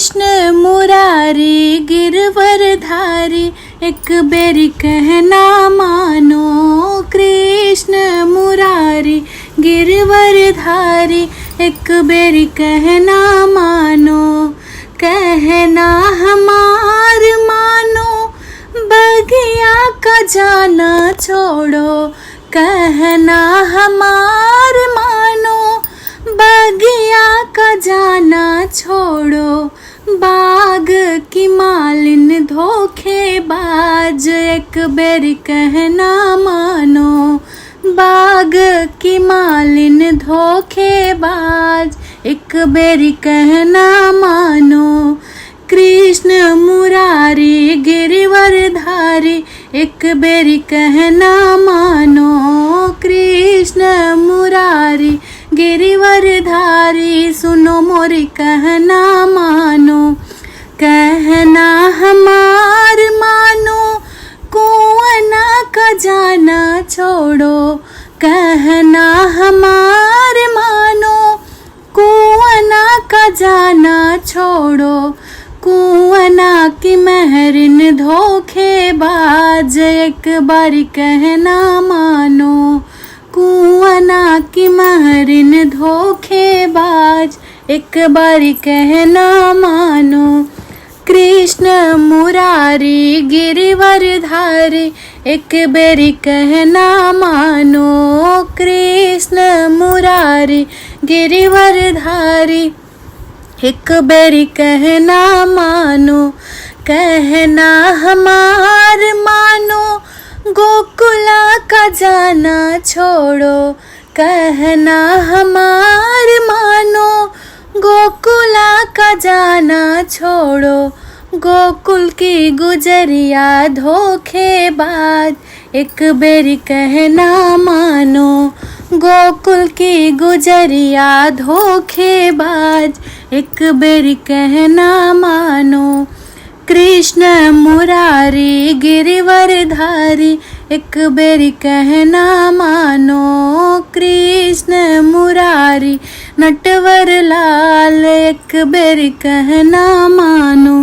कृष्ण मुरारी गिरवरधारी एक बेरी कहना मानो। कृष्ण मुरारी गिरवरधारी एक बेरी कहना मानो। कहना हमार मानो बगिया का जाना छोड़ो। कहना हमार मानो बगिया का जाना छोड़ो। बाग की मालिन धोखेबाज एक बेरी कहना मानो। बाग की मालिन धोखेबाज एक बेरी कहना मानो। कृष्ण मुरारी गिरिवरधारी एक बेरी कहना मानो। कृष्ण मुरारी गिरिवरधारी सुनो मोरी कहना मानो। कहना हमार मानो कुआना का जाना छोड़ो। कहना हमार मानो कुआना का जाना छोड़ो। कुआना की महरिन धोखेबाज एक बारी कहना मानो। कुआना की महरिन धोखेबाज एक बारी कहना मानो। कृष्ण मुरारी गिरिवरधारी एक बेरी कहना मानो। कृष्ण मुरारी गिरिवरधारी एक बेरी कहना मानो। कहना हमार मानो गोकुला का जाना छोड़ो। कहना हमार मानो गोकुला का जाना छोड़ो। गोकुल की गुजरिया धोखेबाज एक बेरी कहना मानो। गोकुल की गुजरिया धोखेबाज एक बेरी कहना मानो। कृष्ण मुरारी गिरिवरधारी एक बेरी कहना मानो। कृष्ण मुरारी नटवर लाल एक बेरी कहना मानो।